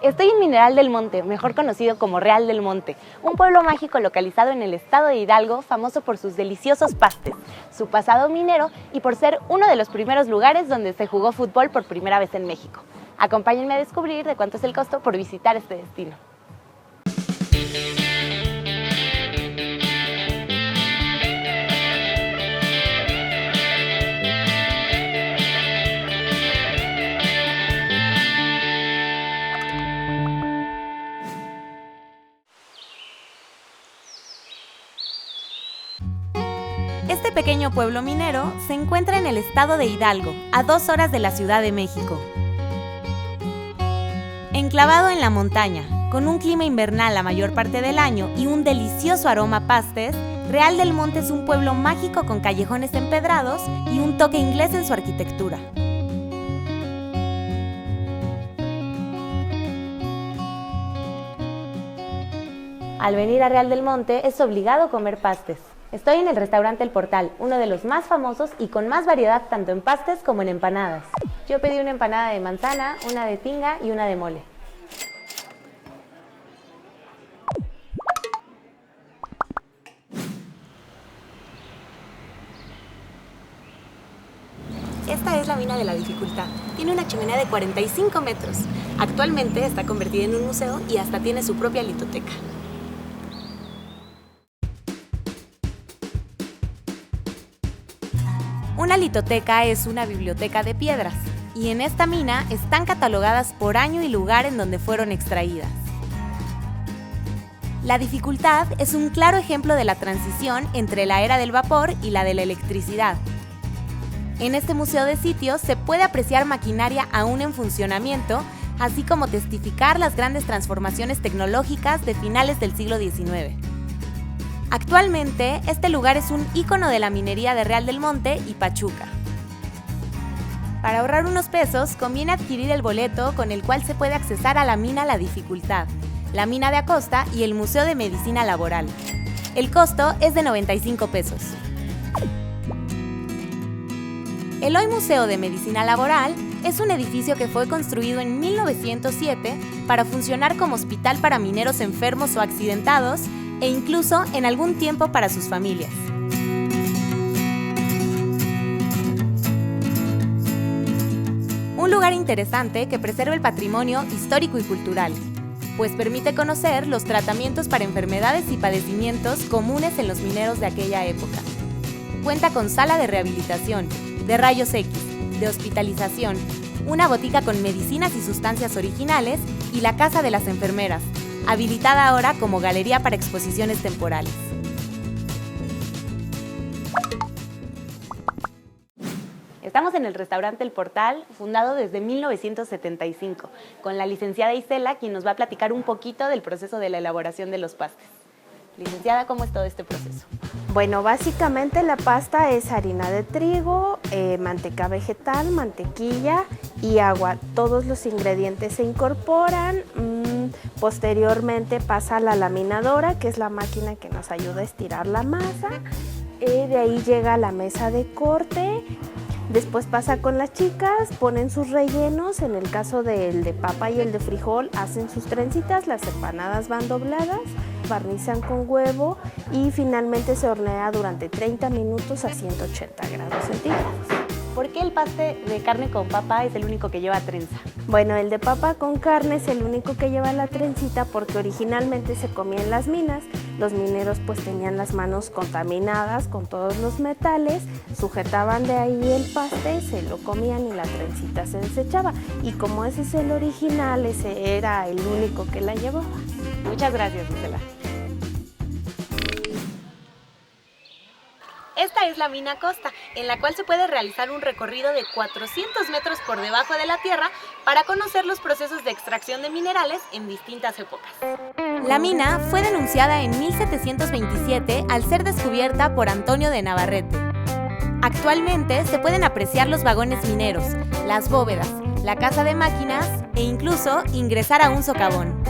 Estoy en Mineral del Monte, mejor conocido como Real del Monte, un pueblo mágico localizado en el estado de Hidalgo, famoso por sus deliciosos pastes, su pasado minero y por ser uno de los primeros lugares donde se jugó fútbol por primera vez en México. Acompáñenme a descubrir de cuánto es el costo por visitar este destino. Este pequeño pueblo minero se encuentra en el estado de Hidalgo, a 2 horas de la Ciudad de México. Enclavado en la montaña, con un clima invernal la mayor parte del año y un delicioso aroma a pastes, Real del Monte es un pueblo mágico con callejones empedrados y un toque inglés en su arquitectura. Al venir a Real del Monte es obligado comer pastes. Estoy en el restaurante El Portal, uno de los más famosos y con más variedad tanto en pastes como en empanadas. Yo pedí una empanada de manzana, una de tinga y una de mole. Esta es la mina de la dificultad. Tiene una chimenea de 45 metros. Actualmente está convertida en un museo y hasta tiene su propia litoteca. Una litoteca es una biblioteca de piedras, y en esta mina están catalogadas por año y lugar en donde fueron extraídas. La dificultad es un claro ejemplo de la transición entre la era del vapor y la de la electricidad. En este museo de sitios se puede apreciar maquinaria aún en funcionamiento, así como testificar las grandes transformaciones tecnológicas de finales del siglo XIX. Actualmente, este lugar es un ícono de la minería de Real del Monte y Pachuca. Para ahorrar unos pesos, conviene adquirir el boleto con el cual se puede accesar a la mina La Dificultad, la mina de Acosta y el Museo de Medicina Laboral. El costo es de 95 pesos. El hoy Museo de Medicina Laboral es un edificio que fue construido en 1907 para funcionar como hospital para mineros enfermos o accidentados e incluso en algún tiempo para sus familias. Un lugar interesante que preserva el patrimonio histórico y cultural, pues permite conocer los tratamientos para enfermedades y padecimientos comunes en los mineros de aquella época. Cuenta con sala de rehabilitación, de rayos X, de hospitalización, una botica con medicinas y sustancias originales y la Casa de las Enfermeras, habilitada ahora como galería para exposiciones temporales. Estamos en el restaurante El Portal, fundado desde 1975, con la licenciada Isela, quien nos va a platicar un poquito del proceso de la elaboración de los pastes. Licenciada, ¿cómo es todo este proceso? Bueno, básicamente la pasta es harina de trigo, manteca vegetal, mantequilla y agua. Todos los ingredientes se incorporan. Posteriormente pasa a la laminadora, que es la máquina que nos ayuda a estirar la masa. De ahí llega a la mesa de corte. Después pasa con las chicas, ponen sus rellenos. En el caso del de papa y el de frijol, hacen sus trencitas, las empanadas van dobladas, barnizan con huevo y finalmente se hornea durante 30 minutos a 180 grados centígrados. ¿Por qué el paste de carne con papa es el único que lleva trenza? Bueno, el de papa con carne es el único que lleva la trencita porque originalmente se comía en las minas. Los mineros pues tenían las manos contaminadas con todos los metales, sujetaban de ahí el paste, se lo comían y la trencita se desechaba. Y como ese es el original, ese era el único que la llevaba. Muchas gracias, Isela. Esta es la mina Acosta, en la cual se puede realizar un recorrido de 400 metros por debajo de la tierra para conocer los procesos de extracción de minerales en distintas épocas. La mina fue denunciada en 1727 al ser descubierta por Antonio de Navarrete. Actualmente se pueden apreciar los vagones mineros, las bóvedas, la casa de máquinas e incluso ingresar a un socavón.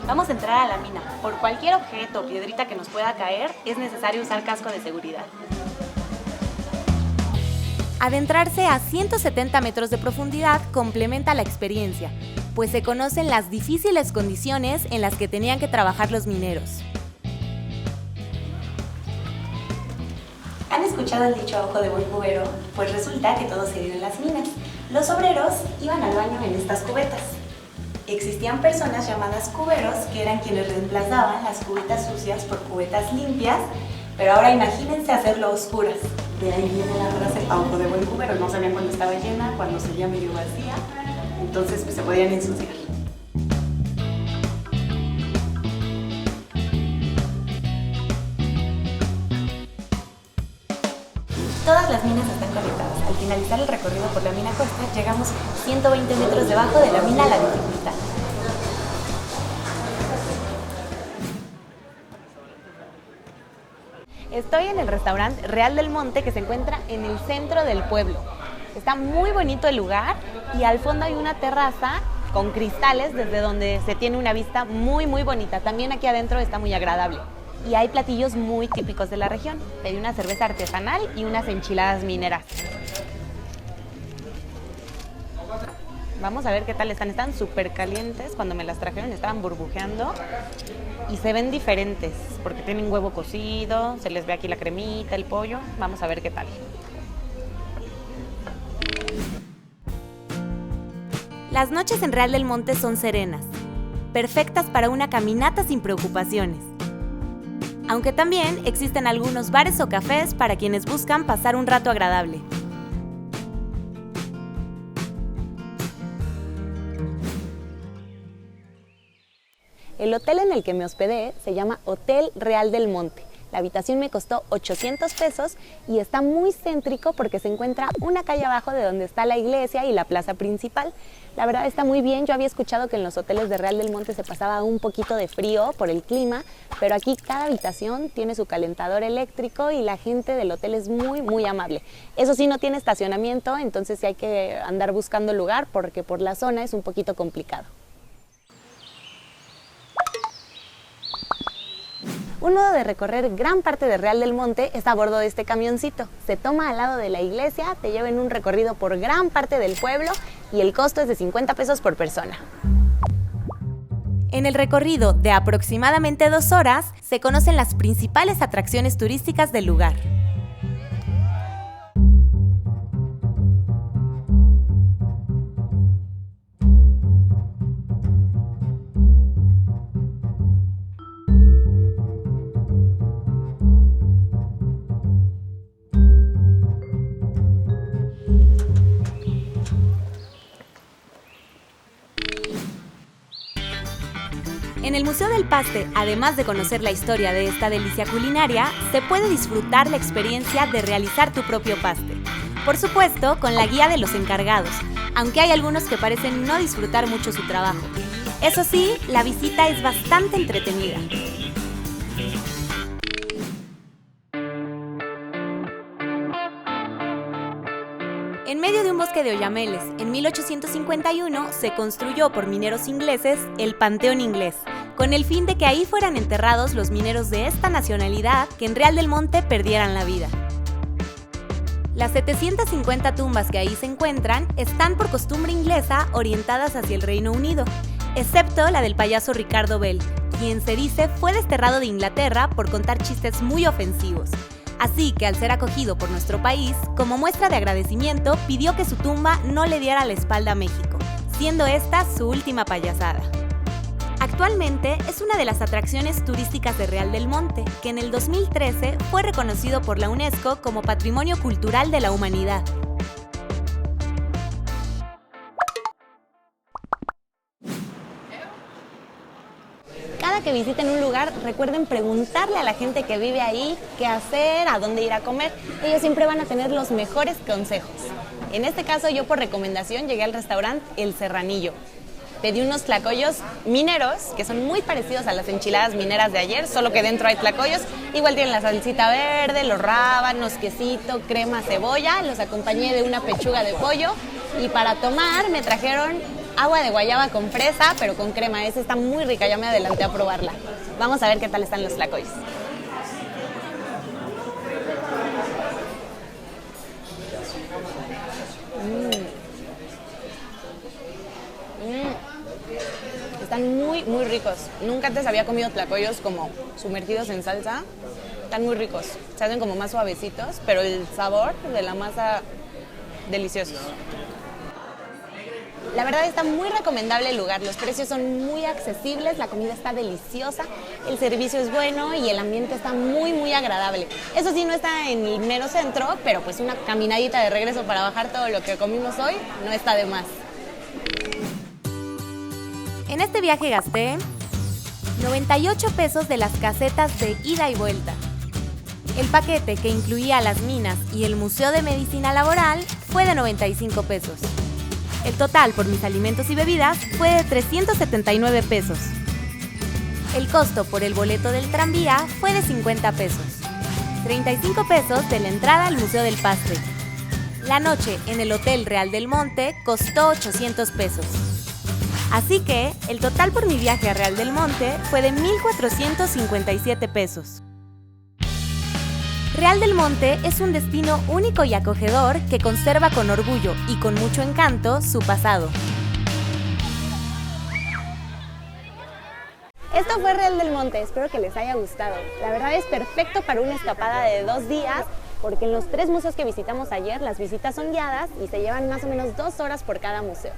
Vamos a entrar a la mina. Por cualquier objeto o piedrita que nos pueda caer, es necesario usar casco de seguridad. Adentrarse a 170 metros de profundidad complementa la experiencia, pues se conocen las difíciles condiciones en las que tenían que trabajar los mineros. ¿Han escuchado el dicho a ojo de buen cubero? Pues resulta que todo se dio en las minas. Los obreros iban al baño en estas cubetas. Existían personas llamadas cuberos que eran quienes reemplazaban las cubetas sucias por cubetas limpias, pero ahora imagínense hacerlo a oscuras. De ahí viene la frase a ojo de buen cubero. No sabían cuándo estaba llena, cuándo seguía medio vacía, entonces pues se podían ensuciar. Todas las minas están conectadas. Al finalizar el recorrido por la mina Costa, llegamos 120 metros debajo de la mina La Dificultad. Estoy en el restaurante Real del Monte, que se encuentra en el centro del pueblo. Está muy bonito el lugar y al fondo hay una terraza con cristales desde donde se tiene una vista muy bonita. También aquí adentro está muy agradable. Y hay platillos muy típicos de la región. Pedí una cerveza artesanal y unas enchiladas mineras. Vamos a ver qué tal están. Están súper calientes. Cuando me las trajeron estaban burbujeando y se ven diferentes porque tienen huevo cocido, se les ve aquí la cremita, el pollo. Vamos a ver qué tal. Las noches en Real del Monte son serenas, perfectas para una caminata sin preocupaciones. Aunque también existen algunos bares o cafés para quienes buscan pasar un rato agradable. El hotel en el que me hospedé se llama Hotel Real del Monte. La habitación me costó 800 pesos y está muy céntrico porque se encuentra una calle abajo de donde está la iglesia y la plaza principal. La verdad está muy bien. Yo había escuchado que en los hoteles de Real del Monte se pasaba un poquito de frío por el clima, pero aquí cada habitación tiene su calentador eléctrico y la gente del hotel es muy amable. Eso sí, no tiene estacionamiento, entonces sí hay que andar buscando lugar porque por la zona es un poquito complicado. Un modo de recorrer gran parte de Real del Monte es a bordo de este camioncito. Se toma al lado de la iglesia, te lleva en un recorrido por gran parte del pueblo y el costo es de 50 pesos por persona. En el recorrido de aproximadamente 2 horas se conocen las principales atracciones turísticas del lugar. En el Museo del Paste, además de conocer la historia de esta delicia culinaria, se puede disfrutar la experiencia de realizar tu propio paste. Por supuesto, con la guía de los encargados, aunque hay algunos que parecen no disfrutar mucho su trabajo. Eso sí, la visita es bastante entretenida. En medio de un bosque de oyameles, en 1851 se construyó por mineros ingleses el Panteón Inglés, con el fin de que ahí fueran enterrados los mineros de esta nacionalidad que en Real del Monte perdieran la vida. Las 750 tumbas que ahí se encuentran están por costumbre inglesa orientadas hacia el Reino Unido, excepto la del payaso Ricardo Bell, quien se dice fue desterrado de Inglaterra por contar chistes muy ofensivos. Así que al ser acogido por nuestro país, como muestra de agradecimiento, pidió que su tumba no le diera la espalda a México, siendo esta su última payasada. Actualmente es una de las atracciones turísticas de Real del Monte, que en el 2013 fue reconocido por la UNESCO como Patrimonio Cultural de la Humanidad. Cada que visiten un lugar, recuerden preguntarle a la gente que vive ahí qué hacer, a dónde ir a comer. Ellos siempre van a tener los mejores consejos. En este caso, yo por recomendación llegué al restaurante El Serranillo. Pedí unos tlacoyos mineros, que son muy parecidos a las enchiladas mineras de ayer, solo que dentro hay tlacoyos. Igual tienen la salsita verde, los rábanos, quesito, crema, cebolla. Los acompañé de una pechuga de pollo. Y para tomar me trajeron agua de guayaba con fresa, pero con crema. Esa está muy rica, ya me adelanté a probarla. Vamos a ver qué tal están los tlacoyos. Están muy, muy ricos. Nunca antes había comido tlacoyos como sumergidos en salsa. Están muy ricos. Se hacen como más suavecitos, pero el sabor de la masa, delicioso. La verdad está muy recomendable el lugar, los precios son muy accesibles, la comida está deliciosa, el servicio es bueno y el ambiente está muy, muy agradable. Eso sí, no está en el mero centro, pero pues una caminadita de regreso para bajar todo lo que comimos hoy no está de más. En este viaje gasté 98 pesos de las casetas de ida y vuelta. El paquete que incluía las minas y el Museo de Medicina Laboral fue de 95 pesos. El total por mis alimentos y bebidas fue de 379 pesos. El costo por el boleto del tranvía fue de 50 pesos. 35 pesos de la entrada al Museo del Paste. La noche en el Hotel Real del Monte costó 800 pesos. Así que el total por mi viaje a Real del Monte fue de 1,457 pesos. Real del Monte es un destino único y acogedor que conserva con orgullo y con mucho encanto su pasado. Esto fue Real del Monte, espero que les haya gustado. La verdad es perfecto para una escapada de 2 días, porque en los 3 museos que visitamos ayer, las visitas son guiadas y se llevan más o menos 2 horas por cada museo.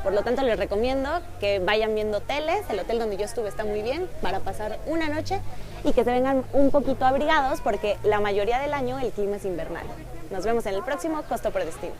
Por lo tanto, les recomiendo que vayan viendo hoteles. El hotel donde yo estuve está muy bien para pasar una noche y que se vengan un poquito abrigados porque la mayoría del año el clima es invernal. Nos vemos en el próximo Costo por Destino.